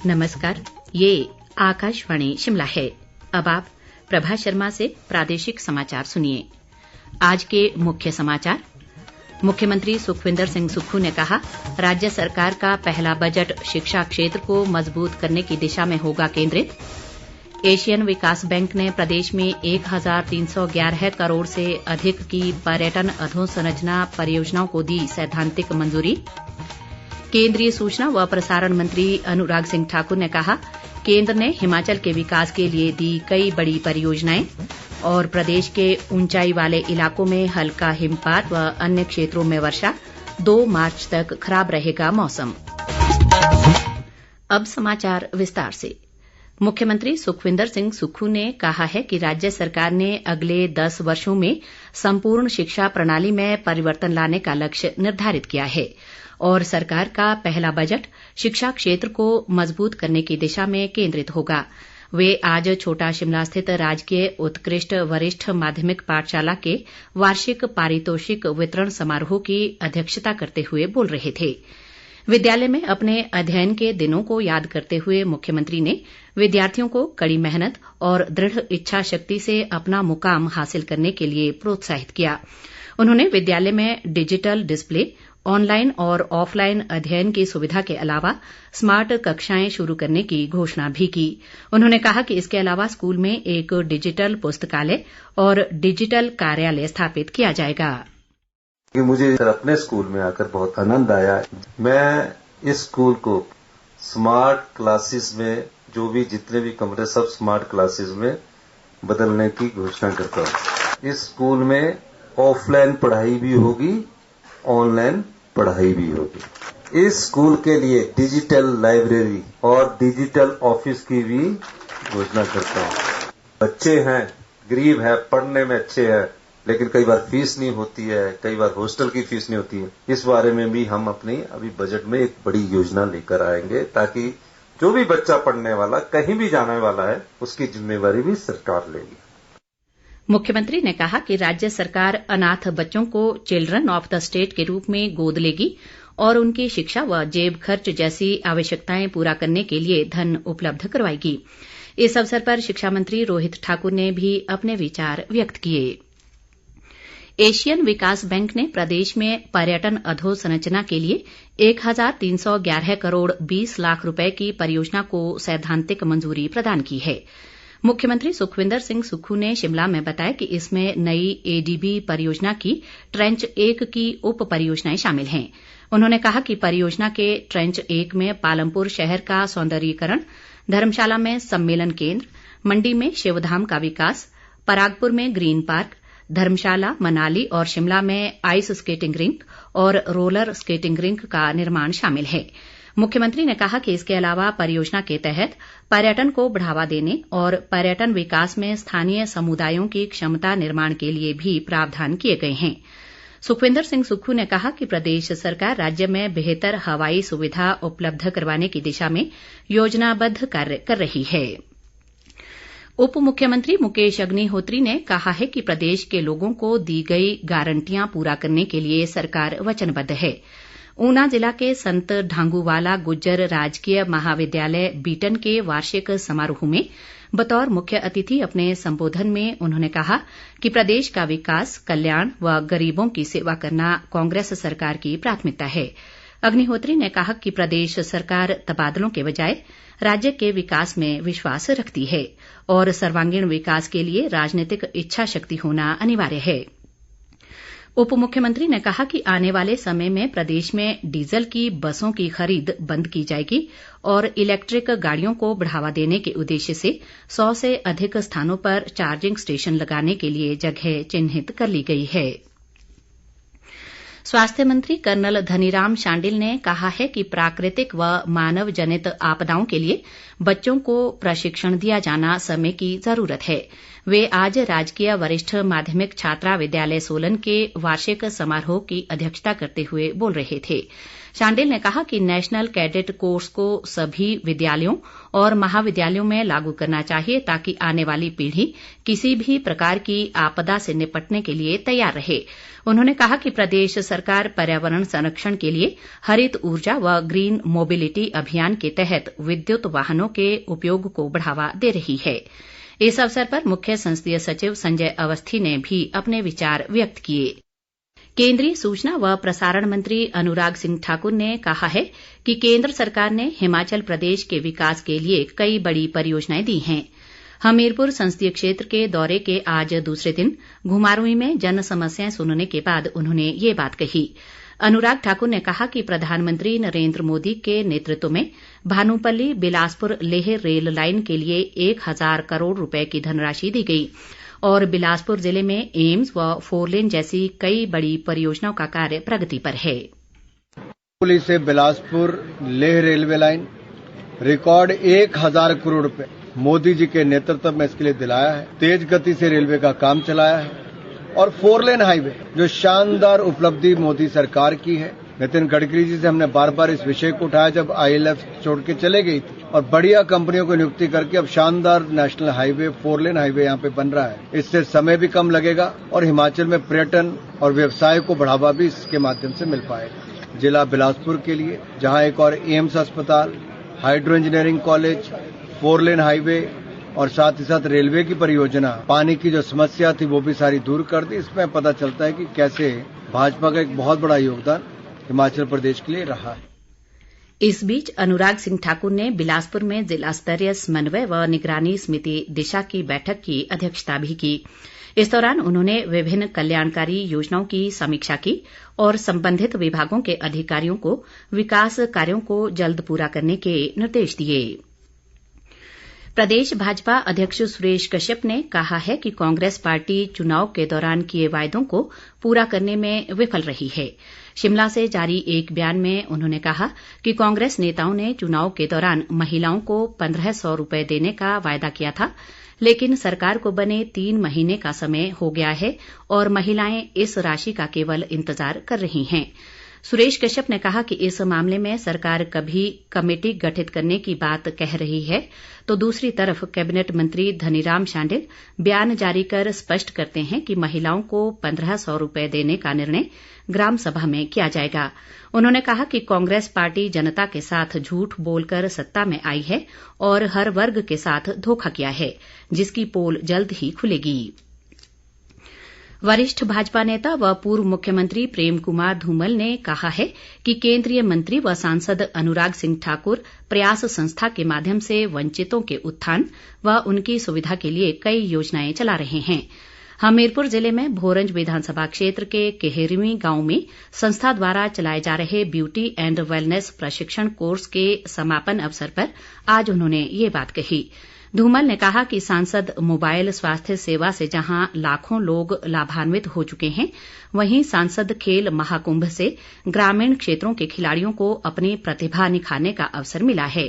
नमस्कार, ये आकाशवाणी शिमला है। अब आप प्रभा शर्मा से प्रादेशिक समाचार सुनिए। आज के मुख्य समाचार। मुख्यमंत्री सुखविंदर सिंह सुक्खू ने कहा, राज्य सरकार का पहला बजट शिक्षा क्षेत्र को मजबूत करने की दिशा में होगा केंद्रित। एशियन विकास बैंक ने प्रदेश में 1311 करोड़ से अधिक की पर्यटन अधोसंरचना परियोजनाओं को दी सैद्धांतिक मंजूरी। केंद्रीय सूचना व प्रसारण मंत्री अनुराग सिंह ठाकुर ने कहा, केंद्र ने हिमाचल के विकास के लिए दी कई बड़ी परियोजनाएं। और प्रदेश के ऊंचाई वाले इलाकों में हल्का हिमपात व अन्य क्षेत्रों में वर्षा, 2 मार्च तक खराब रहेगा मौसम। अब समाचार विस्तार से। मुख्यमंत्री सुखविंदर सिंह सुक्खू ने कहा है कि राज्य सरकार ने अगले 10 वर्षों में संपूर्ण शिक्षा प्रणाली में परिवर्तन लाने का लक्ष्य निर्धारित किया है और सरकार का पहला बजट शिक्षा क्षेत्र को मजबूत करने की दिशा में केंद्रित होगा। वे आज छोटा शिमला स्थित राजकीय उत्कृष्ट वरिष्ठ माध्यमिक पाठशाला के वार्षिक पारितोषिक वितरण समारोह की अध्यक्षता करते हुए बोल रहे थे। विद्यालय में अपने अध्ययन के दिनों को याद करते हुए मुख्यमंत्री ने विद्यार्थियों को कड़ी मेहनत और दृढ़ इच्छा शक्ति से अपना मुकाम हासिल करने के लिए प्रोत्साहित किया। उन्होंने विद्यालय में डिजिटल डिस्प्ले, ऑनलाइन और ऑफलाइन अध्ययन की सुविधा के अलावा स्मार्ट कक्षाएं शुरू करने की घोषणा भी की। उन्होंने कहा कि इसके अलावा स्कूल में एक डिजिटल पुस्तकालय और डिजिटल कार्यालय स्थापित किया जाएगा। मुझे अपने स्कूल में आकर बहुत आनंद आया। मैं इस स्कूल को स्मार्ट क्लासेस में जो भी जितने भी कमरे सब स्मार्ट क्लासेस में बदलने की घोषणा करता हूँ। इस स्कूल में ऑफलाइन पढ़ाई भी होगी, ऑनलाइन पढ़ाई भी होगी। इस स्कूल के लिए डिजिटल लाइब्रेरी और डिजिटल ऑफिस की भी घोषणा करता हूँ। बच्चे हैं, गरीब है, पढ़ने में अच्छे हैं, लेकिन कई बार फीस नहीं होती है, कई बार हॉस्टल की फीस नहीं होती है। इस बारे में भी हम अपनी अभी बजट में एक बड़ी योजना लेकर आएंगे ताकि जो भी बच्चा पढ़ने वाला कहीं भी जाने वाला है उसकी जिम्मेवारी भी सरकार लेगी। मुख्यमंत्री ने कहा कि राज्य सरकार अनाथ बच्चों को चिल्ड्रन ऑफ द स्टेट के रूप में गोद लेगी और उनकी शिक्षा व जेब खर्च जैसी आवश्यकताएं पूरा करने के लिए धन उपलब्ध करवाएगी। इस अवसर पर शिक्षा मंत्री रोहित ठाकुर ने भी अपने विचार व्यक्त किए। एशियन विकास बैंक ने प्रदेश में पर्यटन अधोसंरचना के लिए 1311 करोड़ 20 लाख रुपए की परियोजना को सैद्धांतिक मंजूरी प्रदान की है। मुख्यमंत्री सुखविंदर सिंह सुक्खू ने शिमला में बताया कि इसमें नई एडीबी परियोजना की ट्रेंच 1 की उप परियोजनाएं शामिल हैं। उन्होंने कहा कि परियोजना के ट्रेंच 1 में पालमपुर शहर का सौंदर्यीकरण, धर्मशाला में सम्मेलन केंद्र, मंडी में शिवधाम का विकास, परागपुर में ग्रीन पार्क, धर्मशाला, मनाली और शिमला में आइस स्केटिंग रिंक और रोलर स्केटिंग रिंक का निर्माण शामिल है। मुख्यमंत्री ने कहा कि इसके अलावा परियोजना के तहत पर्यटन को बढ़ावा देने और पर्यटन विकास में स्थानीय समुदायों की क्षमता निर्माण के लिए भी प्रावधान किए गए हैं। सुखविंदर सिंह सुक्खू ने कहा कि प्रदेश सरकार राज्य में बेहतर हवाई सुविधा उपलब्ध करवाने की दिशा में योजनाबद्ध कार्य कर रही है। उप मुख्यमंत्री मुकेश अग्निहोत्री ने कहा है कि प्रदेश के लोगों को दी गई गारंटियां पूरा करने के लिए सरकार वचनबद्ध है। ऊना जिला के संत ढांगूवाला गुज्जर राजकीय महाविद्यालय बीटन के वार्षिक समारोह में बतौर मुख्य अतिथि अपने संबोधन में उन्होंने कहा कि प्रदेश का विकास, कल्याण व गरीबों की सेवा करना कांग्रेस सरकार की प्राथमिकता है। अग्निहोत्री ने कहा कि प्रदेश सरकार तबादलों के बजाय राज्य के विकास में विश्वास रखती है और सर्वांगीण विकास के लिए राजनीतिक इच्छा शक्ति होना अनिवार्य है। उप मुख्यमंत्री ने कहा कि आने वाले समय में प्रदेश में डीजल की बसों की खरीद बंद की जाएगी और इलेक्ट्रिक गाड़ियों को बढ़ावा देने के उद्देश्य से 100 से अधिक स्थानों पर चार्जिंग स्टेशन लगाने के लिए जगह चिन्हित कर ली गई है। स्वास्थ्य मंत्री कर्नल धनीराम शांडिल ने कहा है कि प्राकृतिक व मानव जनित आपदाओं के लिए बच्चों को प्रशिक्षण दिया जाना समय की जरूरत है। वे आज राजकीय वरिष्ठ माध्यमिक छात्रा विद्यालय सोलन के वार्षिक समारोह की अध्यक्षता करते हुए बोल रहे थे। शांडिल ने कहा कि नेशनल कैडेट कोर्स को सभी विद्यालयों और महाविद्यालयों में लागू करना चाहिए ताकि आने वाली पीढ़ी किसी भी प्रकार की आपदा से निपटने के लिए तैयार रहे। उन्होंने कहा कि प्रदेश सरकार पर्यावरण संरक्षण के लिए हरित ऊर्जा व ग्रीन मोबिलिटी अभियान के तहत विद्युत वाहनों के उपयोग को बढ़ावा दे रही है। इस अवसर पर मुख्य संसदीय सचिव संजय अवस्थी ने भी अपने विचार व्यक्त किए। केंद्रीय सूचना व प्रसारण मंत्री अनुराग सिंह ठाकुर ने कहा है कि केंद्र सरकार ने हिमाचल प्रदेश के विकास के लिए कई बड़ी परियोजनाएं दी हैं। हमीरपुर संसदीय क्षेत्र के दौरे के आज दूसरे दिन घुमारवीं में जन समस्याएं सुनने के बाद उन्होंने ये बात कही। अनुराग ठाकुर ने कहा कि प्रधानमंत्री नरेंद्र मोदी के नेतृत्व में भानुपल्ली बिलासपुर लेह रेल लाइन के लिए 1000 करोड़ रुपए की धनराशि दी गई और बिलासपुर जिले में एम्स व 4 लेन जैसी कई बड़ी परियोजनाओं का कार्य प्रगति पर है। पुली से Bilaspur Leh railway line record 1000 crore रुपए मोदी जी के नेतृत्व में इसके लिए दिलाया है। तेज गति से रेलवे का काम चलाया है और 4 लेन हाईवे जो शानदार उपलब्धि मोदी सरकार की है। नितिन गडकरी जी से हमने बार बार इस विषय को उठाया जब ILF छोड़ के चले गई थी और बढ़िया कंपनियों को नियुक्ति करके अब शानदार नेशनल हाईवे 4 लेन हाईवे यहाँ पे बन रहा है। इससे समय भी कम लगेगा और हिमाचल में पर्यटन और व्यवसाय को बढ़ावा भी इसके माध्यम से मिल पाएगा। जिला बिलासपुर के लिए जहाँ एक और एम्स अस्पताल, hydro engineering college, 4 lane highway और साथ ही साथ रेलवे की परियोजना, पानी की जो समस्या थी वो भी सारी दूर कर दी। इसमें पता चलता है कि कैसे भाजपा का एक बहुत बड़ा योगदान हिमाचल प्रदेश के लिए रहा है। इस बीच अनुराग सिंह ठाकुर ने बिलासपुर में जिला स्तरीय समन्वय व निगरानी समिति दिशा की बैठक की अध्यक्षता भी की। इस दौरान उन्होंने विभिन्न कल्याणकारी योजनाओं की समीक्षा की और संबंधित विभागों के अधिकारियों को विकास कार्यों को जल्द पूरा करने के निर्देश दिए। प्रदेश भाजपा अध्यक्ष सुरेश कश्यप ने कहा है कि कांग्रेस पार्टी चुनाव के दौरान किए वायदों को पूरा करने में विफल रही है। शिमला से जारी एक बयान में उन्होंने कहा कि कांग्रेस नेताओं ने चुनाव के दौरान महिलाओं को 1500 रुपए देने का वायदा किया था, लेकिन सरकार को बने 3 महीने का समय हो गया है और महिलाएं इस राशि का केवल इंतजार कर रही हैं। सुरेश कश्यप ने कहा कि इस मामले में सरकार कभी कमेटी गठित करने की बात कह रही है तो दूसरी तरफ कैबिनेट मंत्री धनीराम शांडिल बयान जारी कर स्पष्ट करते हैं कि महिलाओं को 1500 रुपए देने का निर्णय ग्राम सभा में किया जाएगा। उन्होंने कहा कि कांग्रेस पार्टी जनता के साथ झूठ बोलकर सत्ता में आई है और हर वर्ग के साथ धोखा किया है, जिसकी पोल जल्द ही खुलेगी। वरिष्ठ भाजपा नेता व पूर्व मुख्यमंत्री प्रेम कुमार धूमल ने कहा है कि केंद्रीय मंत्री व सांसद अनुराग सिंह ठाकुर प्रयास संस्था के माध्यम से वंचितों के उत्थान व उनकी सुविधा के लिए कई योजनाएं चला रहे हैं। हमीरपुर जिले में भोरंज विधानसभा क्षेत्र के केहरीवीं गांव में संस्था द्वारा चलाए जा रहे ब्यूटी एंड वेलनेस प्रशिक्षण कोर्स के समापन अवसर पर आज उन्होंने ये बात कही। धूमल ने कहा कि सांसद मोबाइल स्वास्थ्य सेवा से जहां लाखों लोग लाभान्वित हो चुके हैं, वहीं सांसद खेल महाकुंभ से ग्रामीण क्षेत्रों के खिलाड़ियों को अपनी प्रतिभा निखारने का अवसर मिला है।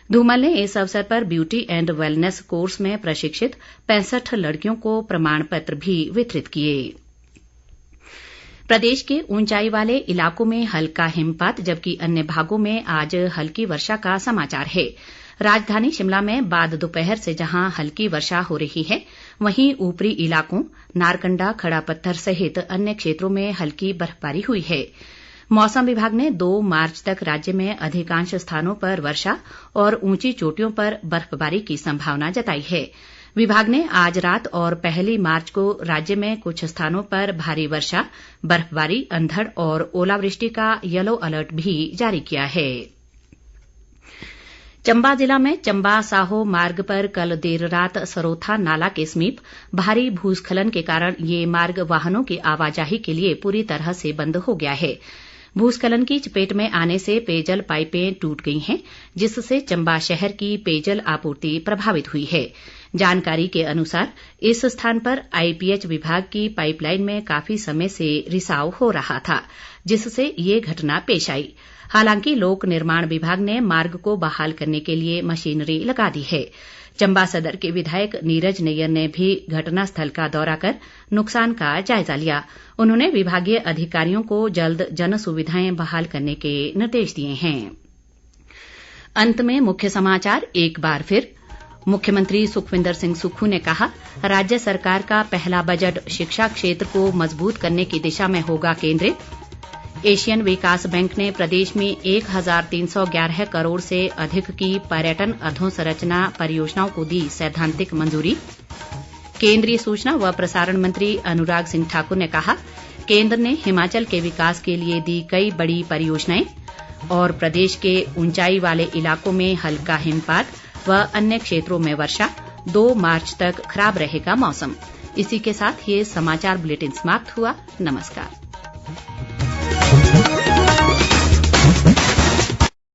धूमल ने इस अवसर पर ब्यूटी एंड वेलनेस कोर्स में प्रशिक्षित 65 लड़कियों को प्रमाण पत्र भी वितरित किए। प्रदेश के ऊंचाई वाले इलाकों में हल्का हिमपात जबकि अन्य भागों में आज हल्की वर्षा का समाचार है। राजधानी शिमला में बाद दोपहर से जहां हल्की वर्षा हो रही है, वहीं ऊपरी इलाकों नारकंडा, खड़ा पत्थर सहित अन्य क्षेत्रों में हल्की बर्फबारी हुई है। मौसम विभाग ने 2 मार्च तक राज्य में अधिकांश स्थानों पर वर्षा और ऊंची चोटियों पर बर्फबारी की संभावना जताई है। विभाग ने आज रात और 1 मार्च को राज्य में कुछ स्थानों पर भारी वर्षा, बर्फबारी, अंधड़ और ओलावृष्टि का येलो अलर्ट भी जारी किया है। चंबा जिला में चंबा साहो मार्ग पर कल देर रात सरोथा नाला के समीप भारी भूस्खलन के कारण ये मार्ग वाहनों की आवाजाही के लिए पूरी तरह से बंद हो गया है। भूस्खलन की चपेट में आने से पेयजल पाइपें टूट गई हैं, जिससे चंबा शहर की पेयजल आपूर्ति प्रभावित हुई है। जानकारी के अनुसार इस स्थान पर आईपीएच विभाग की पाइपलाइन में काफी समय से रिसाव हो रहा था, जिससे ये घटना पेश आई। हालांकि लोक निर्माण विभाग ने मार्ग को बहाल करने के लिए मशीनरी लगा दी है। चंबा सदर के विधायक नीरज नैयर ने भी घटना स्थल का दौरा कर नुकसान का जायजा लिया। उन्होंने विभागीय अधिकारियों को जल्द जन सुविधाएं बहाल करने के निर्देश दिए हैं। अंत में मुख्य समाचार एक बार फिर। मुख्यमंत्री सुखविंदर सिंह सुक्खू ने कहा, राज्य सरकार का पहला बजट शिक्षा क्षेत्र को मजबूत करने की दिशा में होगा केंद्रित। एशियन विकास बैंक ने प्रदेश में 1311 करोड़ से अधिक की पर्यटन अधोसंरचना परियोजनाओं को दी सैद्धांतिक मंजूरी। केंद्रीय सूचना व प्रसारण मंत्री अनुराग सिंह ठाकुर ने कहा, केंद्र ने हिमाचल के विकास के लिए दी कई बड़ी परियोजनाएं। और प्रदेश के ऊंचाई वाले इलाकों में हल्का हिमपात व अन्य क्षेत्रों में वर्षा। 2 मार्च तक खराब रहेगा मौसम। इसी के साथ ये समाचार बुलेटिन समाप्त हुआ। नमस्कार।